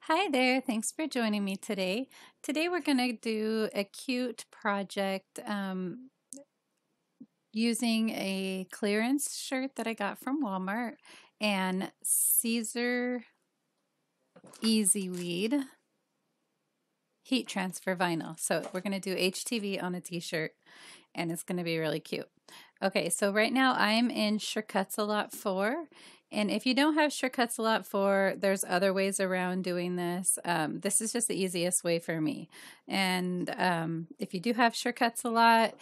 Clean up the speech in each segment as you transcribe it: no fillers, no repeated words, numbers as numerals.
Hi there, thanks for joining me today. Today we're going to do a cute project using a clearance shirt that I got from Walmart and Caesar Easy Weed heat transfer vinyl. So we're going to do HTV on a t-shirt and it's going to be really cute. Okay, so right now I'm in ScanNCut a Lot 4. And if you don't have ScanNCut a Lot 4, there's other ways around doing this. This is just the easiest way for me. And if you do have ScanNCut a Lot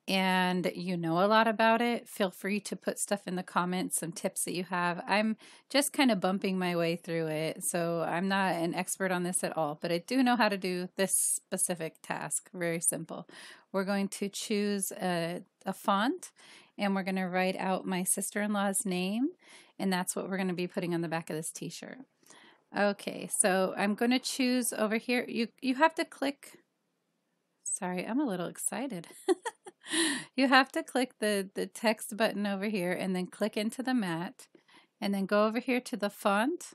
and you know a lot about it, feel free to put stuff in the comments, some tips that you have. I'm just kind of bumping my way through it, so I'm not an expert on this at all, but I do know how to do this specific task. Very simple. We're going to choose a font and we're going to write out my sister-in-law's name, and that's what we're going to be putting on the back of this t-shirt. Okay, so I'm going to choose over here. You have to click. Sorry, I'm a little excited. You have to click the text button over here and then click into the mat and then go over here to the font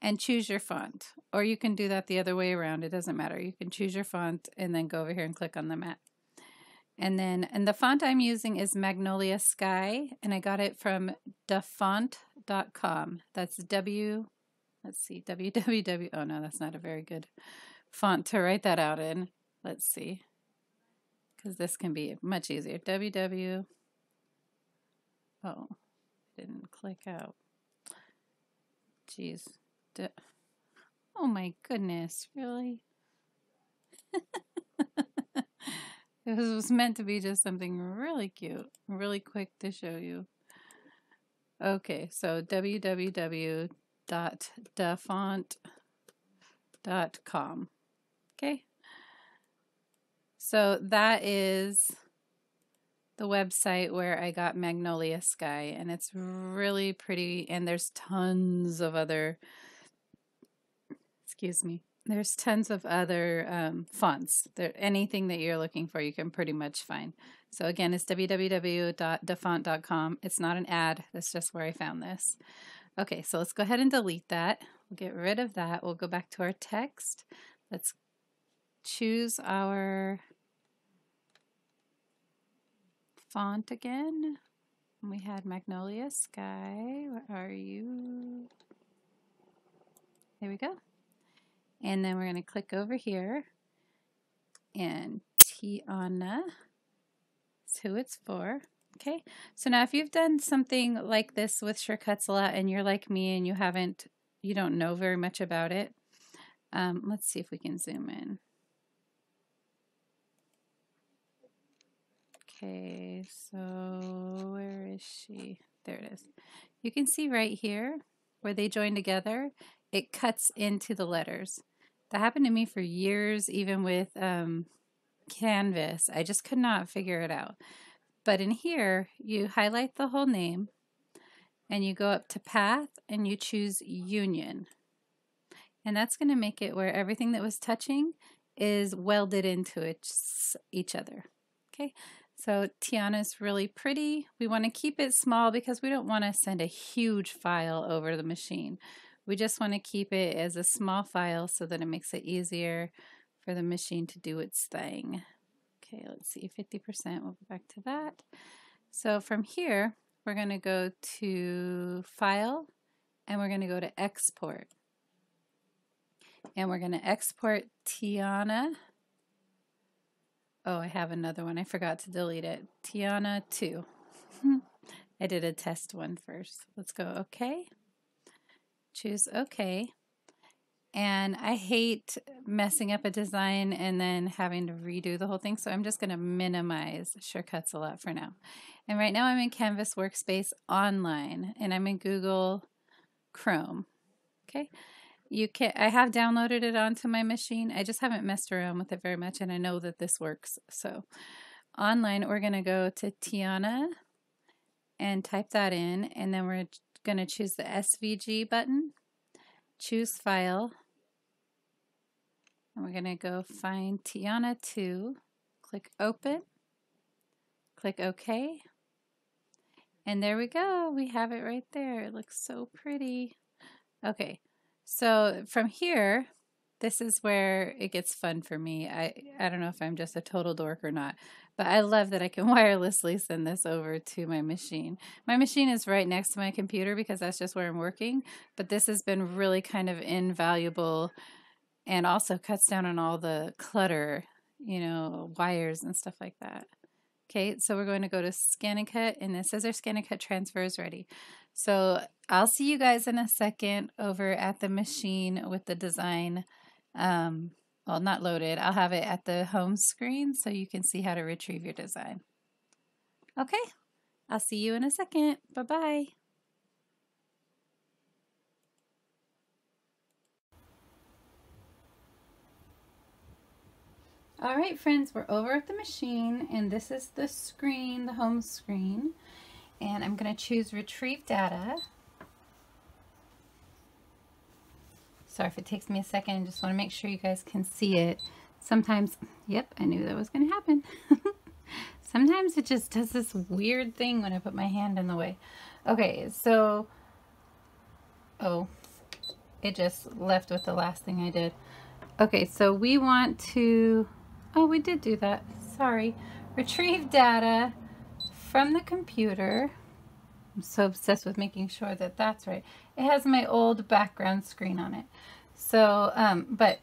and choose your font. Or you can do that the other way around. It doesn't matter. You can choose your font and then go over here and click on the mat. And the font I'm using is Magnolia Sky, and I got it from dafont.com. That's www. Oh no, that's not a very good font to write that out in. Let's see, because this can be much easier. Oh, didn't click out. Jeez. Oh my goodness, really? It was meant to be just something really cute, really quick to show you. Okay, so www.dafont.com. Okay. So that is the website where I got Magnolia Sky, and it's really pretty, and there's tons of other, there's tons of other fonts. Anything that you're looking for, you can pretty much find. So again, it's www.dafont.com. It's not an ad, that's just where I found this. Okay, so let's go ahead and delete that. We'll get rid of that. We'll go back to our text. Let's choose our font again. We had Magnolia Sky. Where are you? There we go. And then we're going to click over here, and Tiana is who it's for. Okay, so now if you've done something like this with ScanNCut a Lot and you're like me and you don't know very much about it, let's see if we can zoom in. Okay, so where is she? There it is. You can see right here where they join together, it cuts into the letters. That happened to me for years, even with Canvas. I just could not figure it out. But in here, you highlight the whole name and you go up to Path and you choose Union. And that's going to make it where everything that was touching is welded into each other. Okay, so Tiana's really pretty. We want to keep it small because we don't want to send a huge file over the machine. We just want to keep it as a small file so that it makes it easier for the machine to do its thing. Okay, let's see, 50%, we'll go back to that. So from here, we're going to go to File, and we're going to go to Export. And we're going to export Tiana. Oh, I have another one. I forgot to delete it. Tiana 2. I did a test one first. Let's go OK. Choose OK. And I hate messing up a design and then having to redo the whole thing, so I'm just going to minimize ScanNCut a Lot for now. And right now I'm in Canvas Workspace Online, and I'm in Google Chrome. Okay, I have downloaded it onto my machine. I just haven't messed around with it very much, and I know that this works. So online, we're going to go to Tiana and type that in, and then we're going to choose the SVG button. Choose File, and we're going to go find Tiana 2, click Open, click OK, and there we go. We have it right there. It looks so pretty. Okay, So from here, this is where it gets fun for me. I don't know if I'm just a total dork or not, but I love that I can wirelessly send this over to my machine. My machine is right next to my computer because that's just where I'm working, but this has been really kind of invaluable and also cuts down on all the clutter, you know, wires and stuff like that. Okay, so we're going to go to ScanNCut, and this says our ScanNCut transfer is ready. So I'll see you guys in a second over at the machine with the design, well, not loaded. I'll have it at the home screen so you can see how to retrieve your design. Okay, I'll see you in a second. Bye-bye. All right, friends, we're over at the machine, and this is the screen, the home screen. And I'm going to choose Retrieve Data. Sorry if it takes me a second. I just want to make sure you guys can see it. Sometimes, yep, I knew that was going to happen. Sometimes it just does this weird thing when I put my hand in the way. Okay, so, oh, it just left with the last thing I did. Okay, so we want to, oh, we did do that. Sorry. Retrieve data from the computer. I'm so obsessed with making sure that that's right. It has my old background screen on it. So, but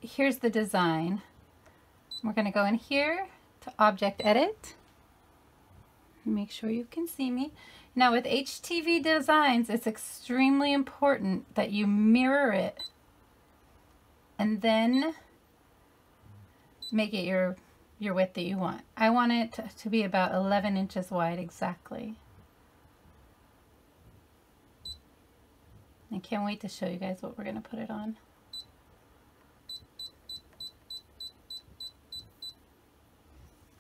here's the design. We're going to go in here to Object Edit. Make sure you can see me. Now with HTV designs, it's extremely important that you mirror it and then make it your width that you want. I want it to be about 11 inches wide exactly. I can't wait to show you guys what we're going to put it on.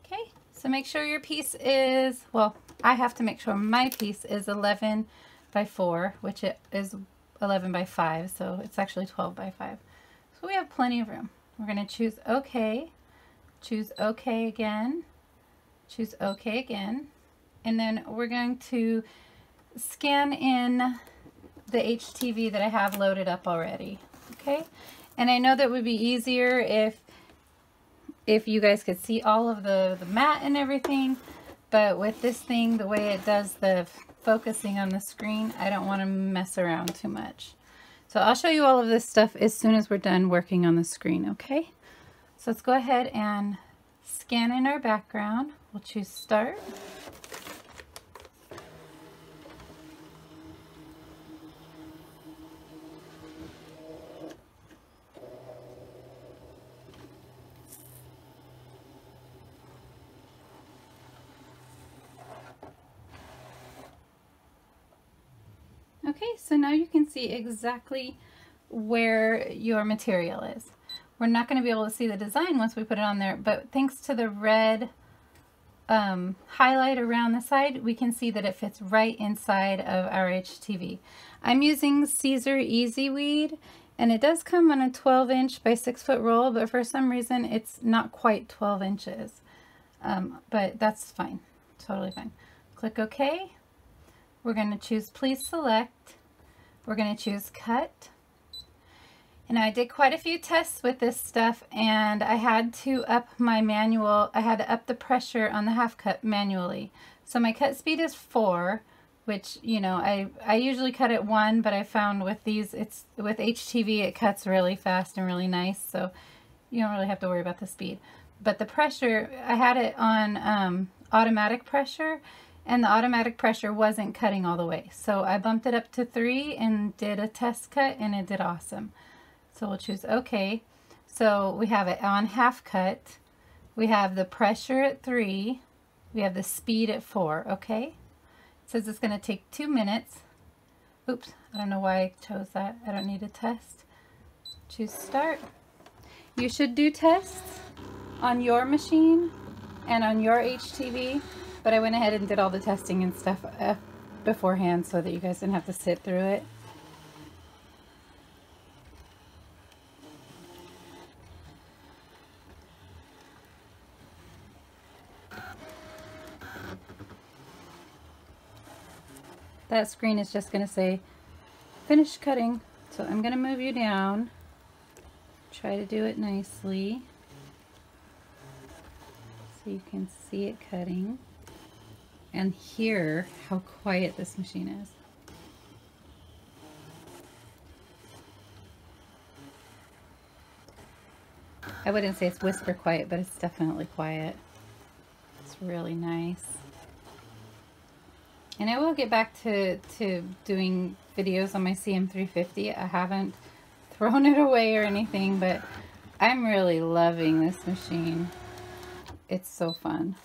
Okay, so make sure your piece is, well, I have to make sure my piece is 11 by 4, which it is 11 by 5, so it's actually 12 by 5. So we have plenty of room. We're going to choose OK, choose OK again, choose OK again, and then we're going to scan in the HTV that I have loaded up already. Okay, and I know that would be easier if you guys could see all of the mat and everything, but with this thing, the way it does the focusing on the screen, I don't want to mess around too much. So I'll show you all of this stuff as soon as we're done working on the screen, okay? So let's go ahead and scan in our background. We'll choose Start. Okay, so now you can see exactly where your material is. We're not going to be able to see the design once we put it on there, but thanks to the red highlight around the side, we can see that it fits right inside of our HTV. I'm using Caesar Easy Weed, and it does come on a 12-inch by 6-foot roll, but for some reason it's not quite 12 inches. But that's fine, totally fine. Click OK. We're going to choose Please Select. We're going to choose Cut. And I did quite a few tests with this stuff, and I had to up my manual. I had to up the pressure on the half cut manually. So my cut speed is 4, which, you know, I usually cut at 1, but I found with these, it's with HTV, it cuts really fast and really nice, so you don't really have to worry about the speed. But the pressure, I had it on automatic pressure, and the automatic pressure wasn't cutting all the way. So I bumped it up to 3 and did a test cut, and it did awesome. So we'll choose OK. So we have it on half cut. We have the pressure at 3. We have the speed at 4. Okay. It says it's going to take 2 minutes. Oops, I don't know why I chose that. I don't need a test. Choose Start. You should do tests on your machine and on your HTV, but I went ahead and did all the testing and stuff beforehand so that you guys didn't have to sit through it. That screen is just going to say, finish cutting, So I'm going to move you down. Try to do it nicely so you can see it cutting and hear how quiet this machine is. I wouldn't say it's whisper quiet, but it's definitely quiet. It's really nice. And I will get back to doing videos on my CM350. I haven't thrown it away or anything, but I'm really loving this machine. It's so fun.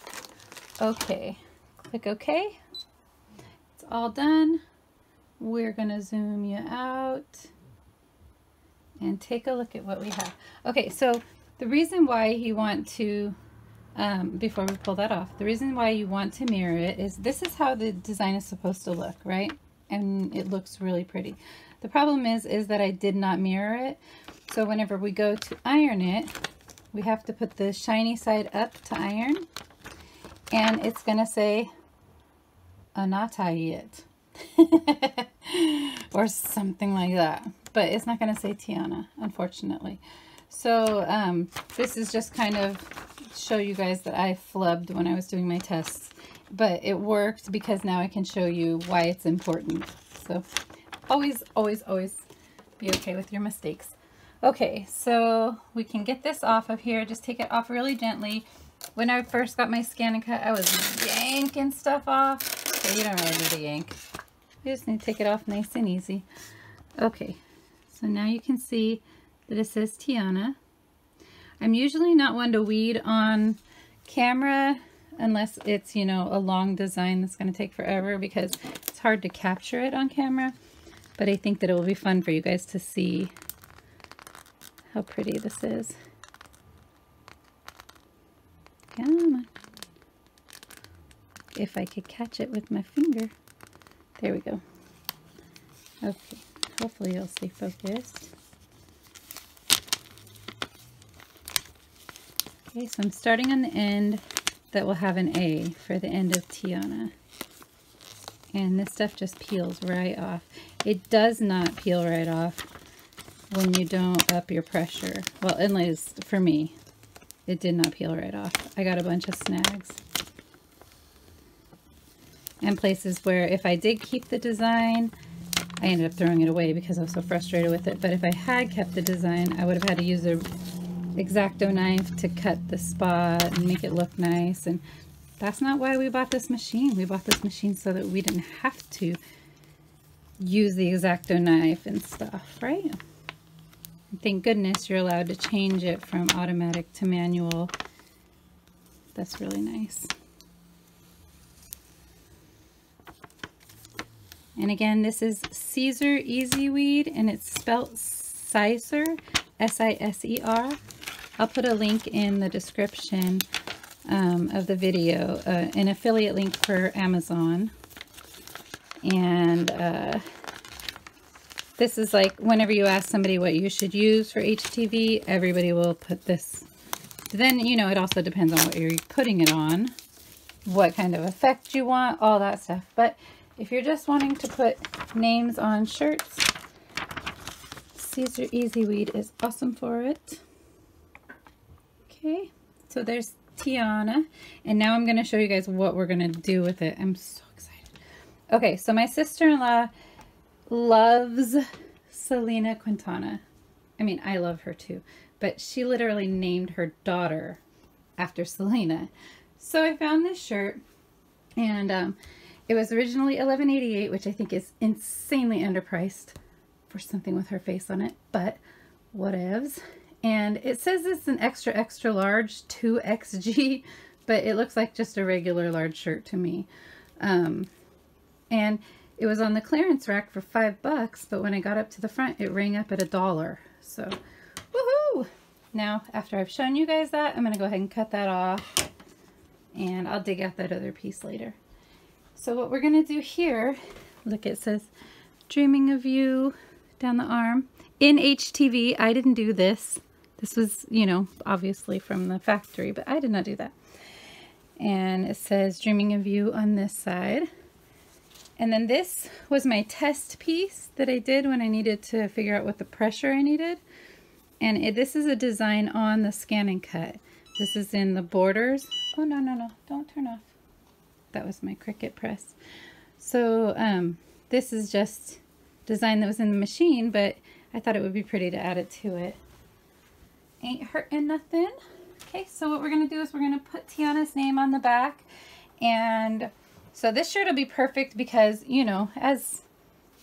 Okay, click OK. It's all done. We're gonna zoom you out and take a look at what we have. Okay, so the reason why you want to, before we pull that off, the reason why you want to mirror it is this is how the design is supposed to look, right? And it looks really pretty. The problem is that I did not mirror it. So whenever we go to iron it, we have to put the shiny side up to iron, and it's gonna say Anatai it or something like that, but it's not gonna say Tiana, unfortunately. So this is just kind of show you guys that I flubbed when I was doing my tests, but it worked because now I can show you why it's important. So always be okay with your mistakes. Okay, so we can get this off of here. Just take it off really gently. When I first got my ScanNCut, I was yanking stuff off. So you don't really need to yank. You just need to take it off nice and easy. Okay, so now you can see that it says Tiana. I'm usually not one to weed on camera unless it's, you know, a long design that's going to take forever because it's hard to capture it on camera. But I think that it will be fun for you guys to see how pretty this is. Come on. If I could catch it with my finger. There we go. Okay, hopefully it'll stay focused. Okay, so I'm starting on the end that will have an A for the end of Tiana. And this stuff just peels right off. It does not peel right off when you don't up your pressure. Well, at least for me, it did not peel right off. I got a bunch of snags. And places where if I did keep the design, I ended up throwing it away because I was so frustrated with it. But if I had kept the design, I would have had to use an X-Acto knife to cut the spot and make it look nice. And that's not why we bought this machine. We bought this machine so that we didn't have to use the X-Acto knife and stuff, right? And thank goodness you're allowed to change it from automatic to manual. That's really nice. And again, this is Siser Easy Weed, and it's spelt Siser, S-I-S-E-R. I'll put a link in the description of the video, an affiliate link for Amazon. And this is like whenever you ask somebody what you should use for HTV, everybody will put this. Then, you know, it also depends on what you're putting it on, what kind of effect you want, all that stuff. But if you're just wanting to put names on shirts, Siser Easy Weed is awesome for it. Okay, so there's Tiana, and now I'm going to show you guys what we're going to do with it. I'm so excited. Okay, so my sister-in-law loves Selena Quintana. I mean, I love her too, but she literally named her daughter after Selena. So I found this shirt, and it was originally $11.88, which I think is insanely underpriced for something with her face on it, but whatevs. And it says it's an extra, extra large 2XG, but it looks like just a regular large shirt to me. And it was on the clearance rack for $5, but when I got up to the front, it rang up at $1. So, woohoo! Now, after I've shown you guys that, I'm going to go ahead and cut that off, and I'll dig out that other piece later. So what we're going to do here, look, it says, Dreaming of You down the arm. In HTV, I didn't do this. This was, you know, obviously from the factory, but I did not do that. And it says Dreaming of You on this side. And then this was my test piece that I did when I needed to figure out what the pressure I needed. And this is a design on the ScanNCut. This is in the borders. Oh, no, no, no, don't turn off. That was my Cricut press. So this is just design that was in the machine, but I thought it would be pretty to add it to it. Ain't hurting nothing. Okay, so what we're gonna do is we're gonna put Tiana's name on the back. And so this shirt will be perfect because, you know, as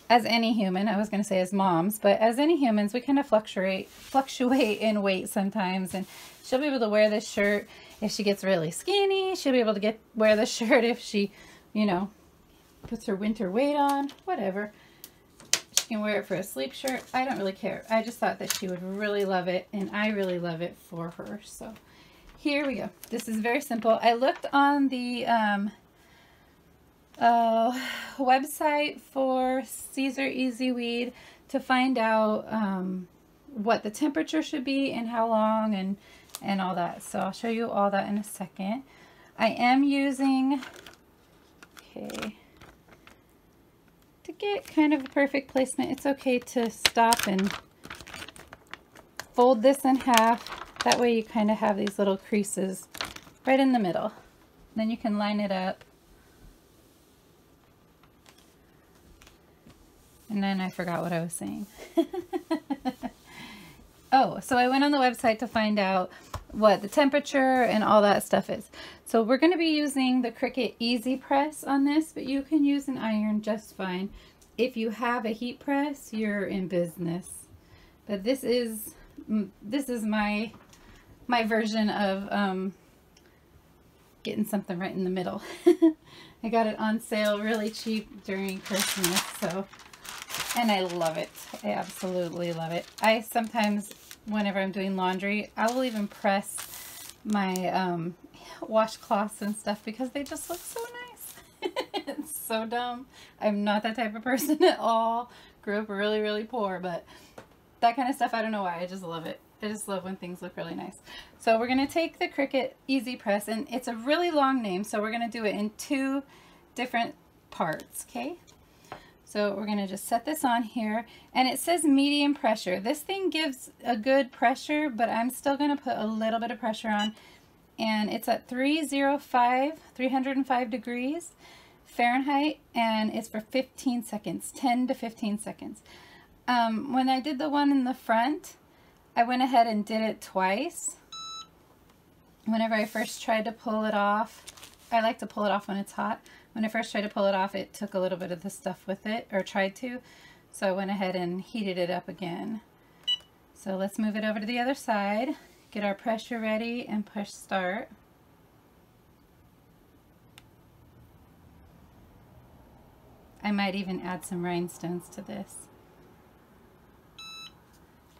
any human, I was going to say as moms, but as any humans, we kind of fluctuate in weight sometimes. And she'll be able to wear this shirt if she gets really skinny. She'll be able to wear this shirt if she, you know, puts her winter weight on, whatever. She can wear it for a sleep shirt. I don't really care. I just thought that she would really love it, and I really love it for her. So here we go. This is very simple. I looked on the website for Caesar Easy Weed to find out what the temperature should be and how long and all that. So I'll show you all that in a second. I am using, okay, to get kind of a perfect placement, it's okay to stop and fold this in half. That way you kind of have these little creases right in the middle. Then you can line it up. And then I forgot what I was saying. Oh, so I went on the website to find out what the temperature and all that stuff is. So we're going to be using the Cricut Easy Press on this, but you can use an iron just fine. If you have a heat press, you're in business. But this is my version of getting something right in the middle. I got it on sale really cheap during Christmas, so. And I love it. I absolutely love it. I sometimes, whenever I'm doing laundry, I will even press my washcloths and stuff because they just look so nice. It's so dumb. I'm not that type of person at all. Grew up really, really poor, but that kind of stuff, I don't know why. I just love it. I just love when things look really nice. So we're going to take the Cricut Easy Press, and it's a really long name, so we're going to do it in 2 different parts, okay? So we're going to just set this on here, and it says medium pressure. This thing gives a good pressure, but I'm still going to put a little bit of pressure on, and it's at 305 degrees Fahrenheit, and it's for 15 seconds, 10 to 15 seconds. When I did the one in the front, I went ahead and did it twice. Whenever I first tried to pull it off, I like to pull it off when it's hot. When I first tried to pull it off, it took a little bit of the stuff with it, or tried to. So I went ahead and heated it up again. So let's move it over to the other side, get our pressure ready, and push start. I might even add some rhinestones to this.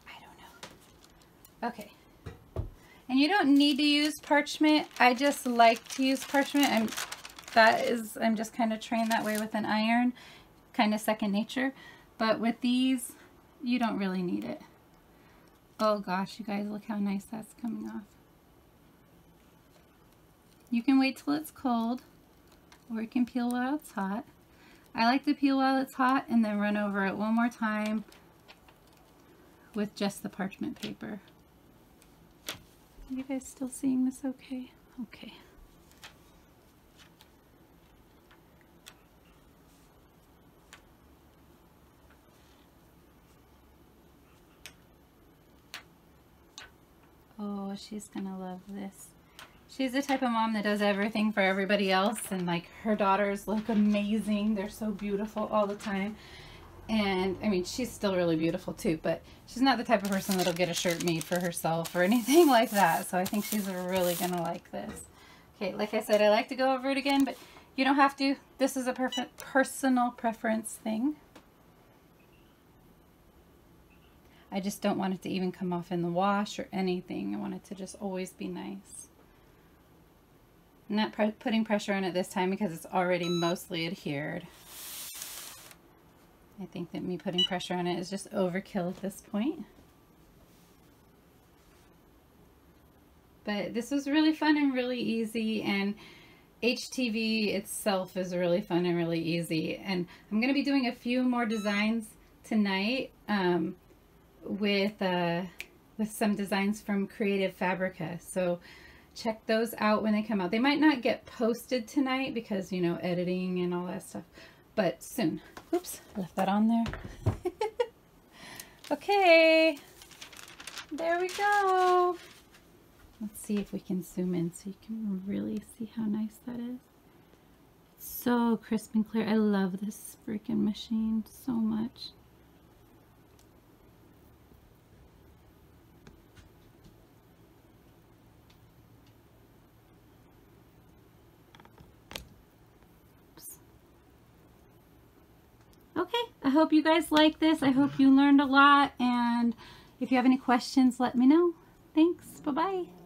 I don't know. Okay. And you don't need to use parchment. I just like to use parchment. I'm just kind of trained that way with an iron, kind of second nature. But with these, you don't really need it. Oh gosh, you guys, look how nice that's coming off. You can wait till it's cold, or you can peel while it's hot. I like to peel while it's hot and then run over it one more time with just the parchment paper. Are you guys still seeing this okay? Okay. Oh, she's gonna love this. She's the type of mom that does everything for everybody else, and like her daughters look amazing. They're so beautiful all the time. And I mean, she's still really beautiful too, but she's not the type of person that'll get a shirt made for herself or anything like that. So I think she's really gonna like this. Okay, like I said, I like to go over it again, but you don't have to. This is a perfect personal preference thing. I just don't want it to even come off in the wash or anything. I want it to just always be nice. I'm not putting pressure on it this time because it's already mostly adhered. I think that me putting pressure on it is just overkill at this point. But this was really fun and really easy, and HTV itself is really fun and really easy. And I'm going to be doing a few more designs tonight with some designs from Creative Fabrica. So check those out when they come out. They might not get posted tonight because, you know, editing and all that stuff, but soon. Oops, I left that on there. Okay, there we go. Let's see if we can zoom in so you can really see how nice that is. It's so crisp and clear. I love this freaking machine so much. Okay, I hope you guys like this. I hope you learned a lot, and if you have any questions, let me know. Thanks. Bye-bye.